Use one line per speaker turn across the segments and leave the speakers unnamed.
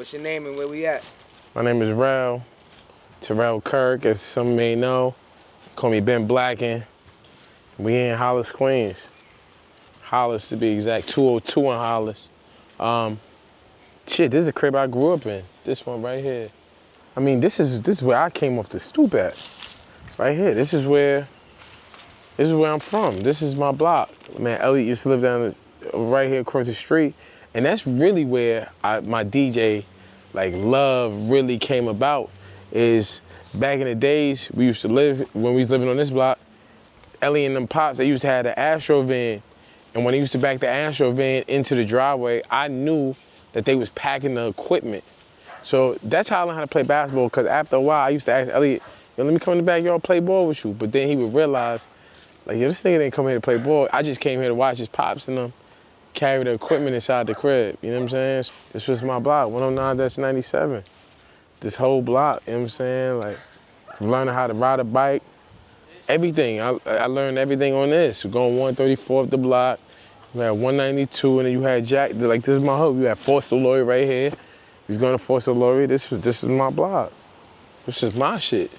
What's your name and where we at?
My name is Terrell Kirk, as some may know. Call me BeenBlackin. We in Hollis, Queens. Hollis to be exact, 202 in Hollis. Shit, this is the crib I grew up in. This one right here. I mean, this is where I came off the stoop at. Right here. This is where I'm from. This is my block. Man, Elliot used to live down right here across the street. And that's really where my DJ love really came about. Is back in the days we used to live, when we was living on this block, Ellie and them pops, they used to have the Astro van. And when they used to back the Astro van into the driveway, I knew that they was packing the equipment. So that's how I learned how to play basketball, because after a while I used to ask Elliot, yo, let me come in the backyard and play ball with you. But then he would realize, yo, this nigga didn't come here to play ball. I just came here to watch his pops and them carry the equipment inside the crib. You know what I'm saying? This was my block, 109-97. This whole block, you know what I'm saying? From learning how to ride a bike, everything. I learned everything on this. Going 134 up the block, you had 192, and then you had Jack, this is my hood. You had Forster Laurie right here. He was going to Forster Laurie. This is my block. This is my shit.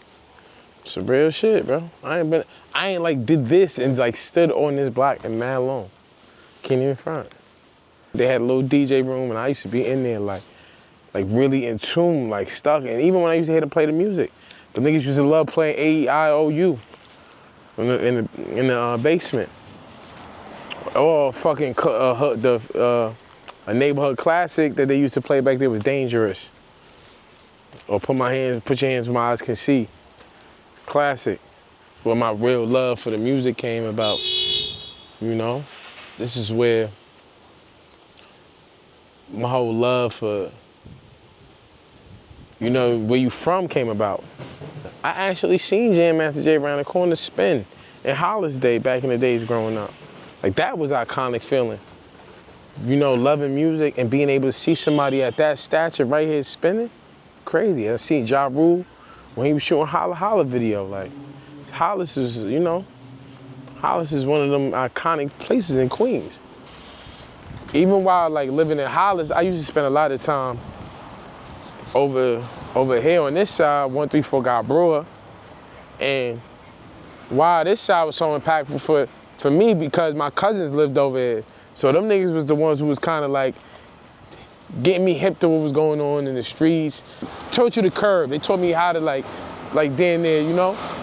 It's some real shit, bro. I ain't did this and stood on this block in mad long. Can't even front. They had a little DJ room, and I used to be in there really in tune, stuck. And even when I used to hear them play the music, the niggas used to love playing A-E-I-O-U in the basement. Or fucking a neighborhood classic that they used to play back there was Dangerous. Or Put Your Hands Where My Eyes Can See. Classic. Where my real love for the music came about, you know? This is where my whole love for, where you from came about. I actually seen Jam Master Jay around the corner spin in Hollis Day back in the days growing up. That was an iconic feeling. Loving music and being able to see somebody at that stature right here spinning, crazy. I seen Ja Rule when he was shooting Holla Holla video. Hollis is, Hollis is one of them iconic places in Queens. Even while living in Hollis, I used to spend a lot of time over here on this side, 134 got borough. And why this side was so impactful for me, because my cousins lived over here. So them niggas was the ones who was kind of getting me hip to what was going on in the streets. Taught you the curb. They taught me how to down there,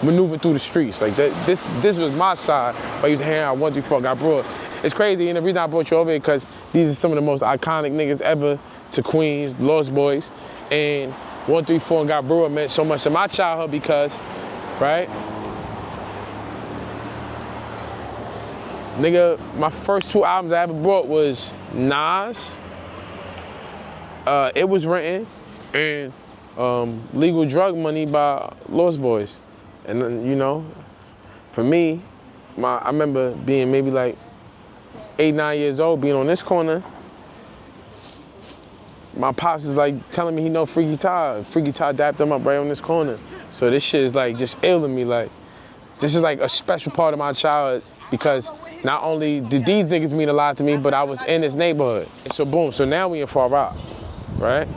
maneuver through the streets. This was my side. I used to hang out 134 got borough. It's crazy, and the reason I brought you over here because these are some of the most iconic niggas ever to Queens, Lost Boys. And 134 got borough meant so much to my childhood because, right? Nigga, my first 2 albums I ever bought was Nas, It Was Written, and Legal Drug Money by Lost Boys. And then, for me, I remember being maybe 8, 9 years old, being on this corner. My pops is telling me he know Freaky Ty. Freaky Ty dapped him up right on this corner. So this shit is just ailing me. This is a special part of my childhood because not only did these niggas mean a lot to me, but I was in this neighborhood. So boom, so now we in Far Rock, right?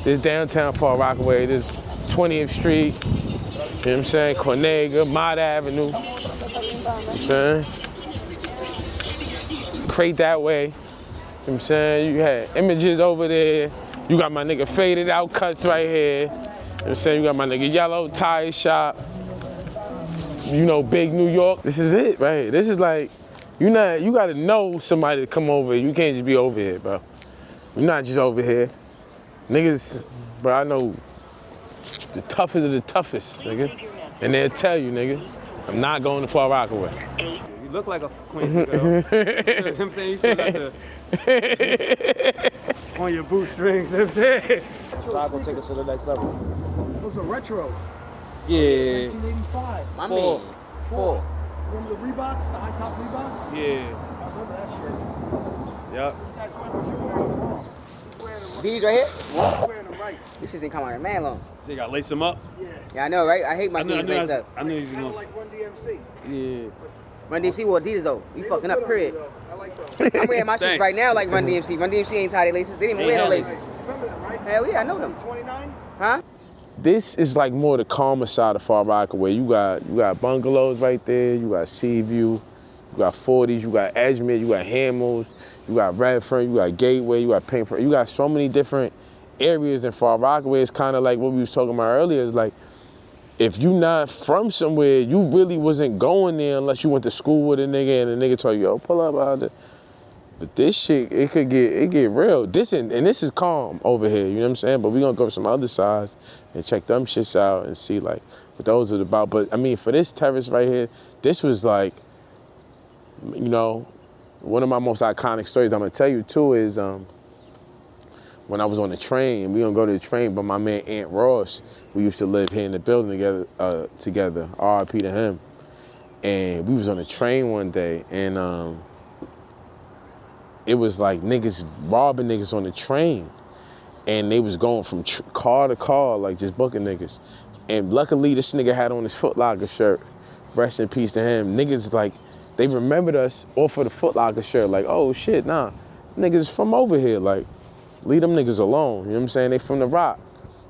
This downtown Far Rockaway, this 20th Street, you know what I'm saying? Cornega, Mott Avenue, you know what I'm saying? Crate that way, you know what I'm saying? You had Images over there. You got my nigga Faded Out Cuts right here. You know what I'm saying? You got my nigga Yellow Tire Shop. Big New York. This is it, right here. This is you gotta know somebody to come over here. You can't just be over here, bro. You're not just over here. Niggas, bro, I know the toughest of the toughest, nigga. And they'll tell you, nigga, I'm not going to Far Rockaway.
You look like a Queens girl. You know what I'm saying? You still got the on your bootstrings, you know what I'm saying?
Side will take us to the next level.
Those are retro.
Yeah.
1985.
My man. 4.
Remember the Reeboks, the high top Reeboks?
Yeah.
I remember that shit.
Yep.
This guy's wearing what you're wearing wrong. He's wearing them right.
These right here?
He's wearing them right.
This shit ain't come out in man long.
So you gotta lace them up?
Yeah.
Yeah, I know, right? I hate my sneakers laced up.
I knew you was
Kind of
gonna.
like Run DMC.
Yeah.
Run DMC wore Adidas though. You
They
fucking
look
up,
good on you,
crib.
though. I like those.
I'm wearing my shits
Thanks.
right now like Run DMC. Run DMC ain't tie their laces. They didn't even wear no laces.
Remember them, right?
Hell yeah, I know them.
29?
Huh?
This is like more the calmer side of Far Rockaway. You got bungalows right there. You got Seaview. You got 40s. You got Edgemere. You got Hamels. You got Redfern. You got Gateway. You got Paintford. You got so many different areas in Far Rockaway. It's kind of like what we was talking about earlier. It's like if you not from somewhere, you really wasn't going there unless you went to school with a nigga and the nigga told you, yo, pull up out there. But this shit, it get real. This is calm over here, you know what I'm saying? But we gonna go to some other sides and check them shits out and see like what those are about. But I mean, for this terrace right here, this was like, you know, one of my most iconic stories I'm gonna tell you too is when I was on the train, we gonna go to the train, but my man Aunt Ross, we used to live here in the building together, RIP to him. And we was on the train one day and it was like niggas robbing niggas on the train. And they was going from car to car, like just booking niggas. And luckily this nigga had on his Foot Locker shirt. Rest in peace to him. Niggas like, they remembered us off of the Foot Locker shirt. Like, oh shit, nah, niggas from over here. Like, leave them niggas alone, you know what I'm saying? They from the Rock.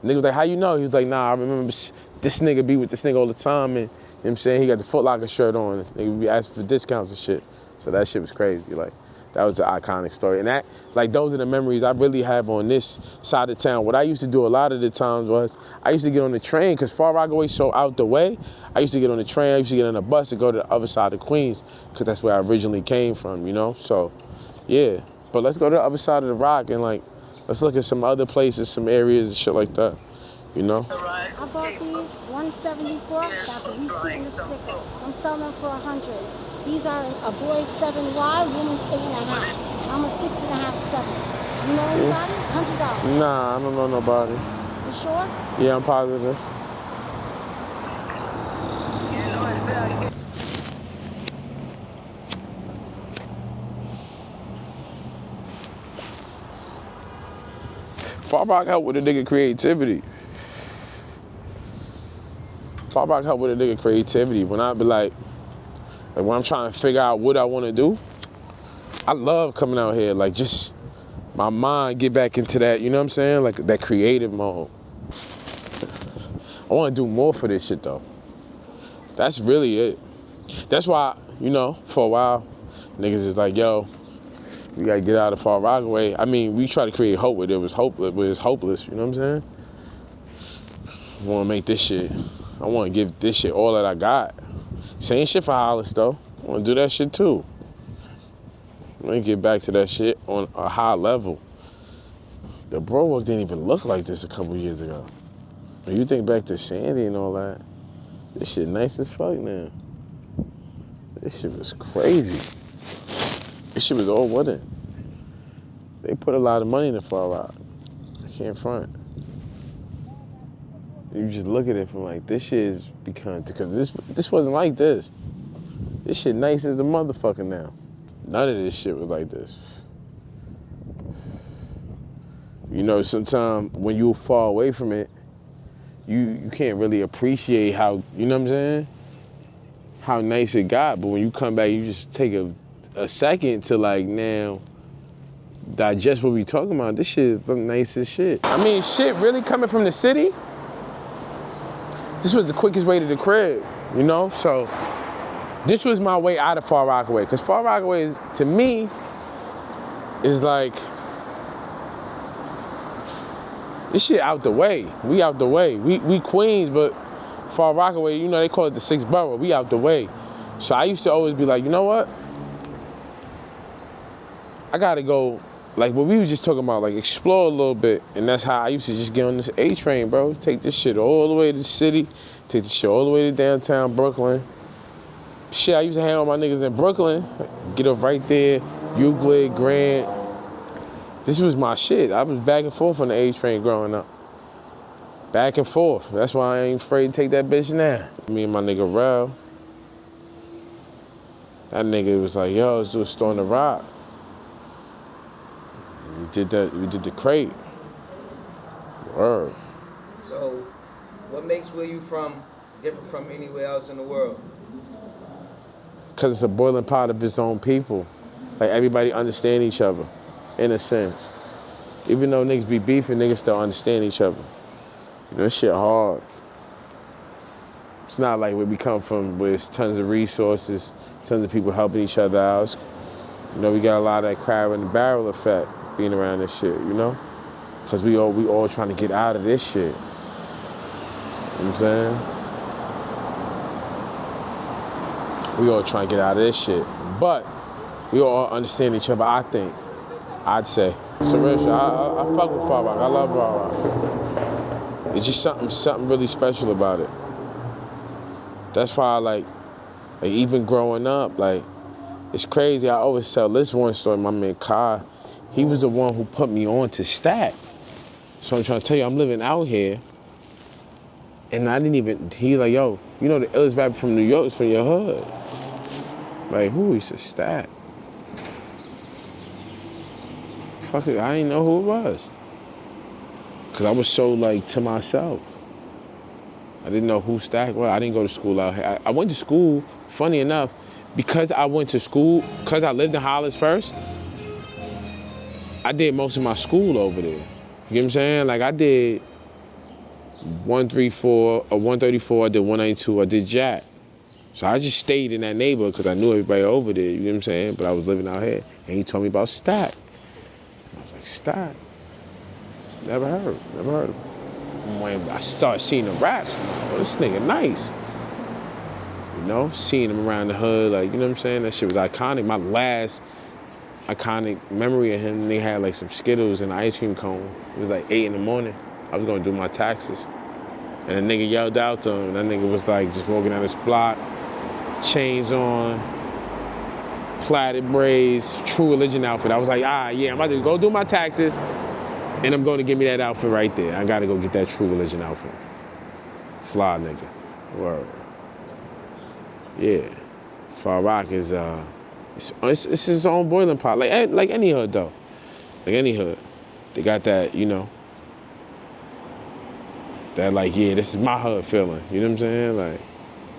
Nigga was like, how you know? He was like, nah, I remember this nigga be with this nigga all the time. And you know what I'm saying? He got the Foot Locker shirt on. Nigga be asking for discounts and shit. So that shit was crazy. Like, that was an iconic story. And that, like, those are the memories I really have on this side of town. What I used to do a lot of the times was, I used to get on the train, because Far Rockaway so out the way, I used to get on the train, I used to get on a bus and go to the other side of Queens, because that's where I originally came from, you know? So, yeah. But let's go to the other side of the Rock and, like, let's look at some other places, some areas and shit like that, you know?
I bought these $174, got the receipt and the sticker. I'm selling them for $100. These are a boy's 7Y, woman's 8.5. I'm a 6.5, 7. You know anybody? $100.
Nah, I don't know nobody.
You sure?
Yeah, I'm positive. Far Rock help with a nigga creativity. Far Rock help with a nigga creativity. When I be like when I'm trying to figure out what I want to do, I love coming out here. Like, just my mind get back into that, you know what I'm saying? Like, that creative mode. I want to do more for this shit, though. That's really it. That's why, you know, for a while, niggas is like, yo, we got to get out of Far Rockaway. I mean, we try to create hope where it was hopeless, you know what I'm saying? I want to make this shit, I want to give this shit all that I got. Same shit for Hollis, though. I want to do that shit, too. Let me get back to that shit on a high level. The borough didn't even look like this a couple years ago. When you think back to Sandy and all that, this shit nice as fuck now. This shit was crazy. This shit was all wooden. They put a lot of money in the Far Rock. I can't front. You just look at it from like, this shit is because this wasn't like this. This shit nice as the motherfucker now. None of this shit was like this. You know, sometimes when you far away from it, you can't really appreciate how, you know what I'm saying? How nice it got, but when you come back, you just take a second to like now digest what we talking about. This shit is the nicest shit. I mean, shit really coming from the city, this was the quickest way to the crib, you know? So this was my way out of Far Rockaway, because Far Rockaway is, to me, is like, this shit out the way. We out the way. We Queens, but Far Rockaway, you know, they call it the 6th borough. We out the way. So I used to always be like, you know what? I gotta go, like what we was just talking about, like explore a little bit. And that's how I used to just get on this A train, bro. Take this shit all the way to the city, take this shit all the way to downtown Brooklyn. Shit, I used to hang out with my niggas in Brooklyn. Get up right there, Euclid, Grant. This was my shit. I was back and forth on the A train growing up. Back and forth. That's why I ain't afraid to take that bitch now. Me and my nigga Rel. That nigga was like, yo, let's do a store in the Rock. We did the crate. Word.
So, what makes where you from different from anywhere else in the world?
Because it's a boiling pot of its own people. Like, everybody understand each other, in a sense. Even though niggas be beefing, niggas still understand each other. You know, this shit hard. It's not like where we come from, where it's tons of resources, tons of people helping each other out. You know, we got a lot of that crab in the barrel effect being around this shit, you know? Because we all trying to get out of this shit. You know what I'm saying? We all trying to get out of this shit. But we all understand each other, I think. I'd say. So real shit, I fuck with Far Rock. I love Far Rock. It's just something really special about it. That's why like even growing up, like, it's crazy. I always tell this one story, my man Kai, he was the one who put me on to Stack. So I'm trying to tell you, I'm living out here, and I didn't even, he like, yo, you know the illest rapper from New York is from your hood. Like, who? He said, Stack. Fuck it, I didn't know who it was. Cause I was so like to myself. I didn't know who Stack was. I didn't go to school out here. I went to school, funny enough, because I went to school, because I lived in Hollis first, I did most of my school over there. You get what I'm saying? Like I did 134, or 134, I did 192, I did Jack. So I just stayed in that neighborhood because I knew everybody over there, you know what I'm saying? But I was living out here. And he told me about Stack. I was like, Stack? Never heard of him. When I started seeing the raps, I'm like, oh, this nigga nice. You know, seeing him around the hood, like, you know what I'm saying? That shit was iconic. My last iconic memory of him, they had like some Skittles and an ice cream cone. It was like 8 in the morning. I was gonna do my taxes. And a nigga yelled out to him. That nigga was like just walking down this block, chains on, plaited braids, True Religion outfit. I was like, yeah, I'm about to go do my taxes, and I'm going to give me that outfit right there. I gotta go get that True Religion outfit. Fly nigga. Word. Yeah. Far Rock is it's his own boiling pot. Like any hood though. Like any hood. They got that, you know. That like, yeah, this is my hood feeling. You know what I'm saying? Like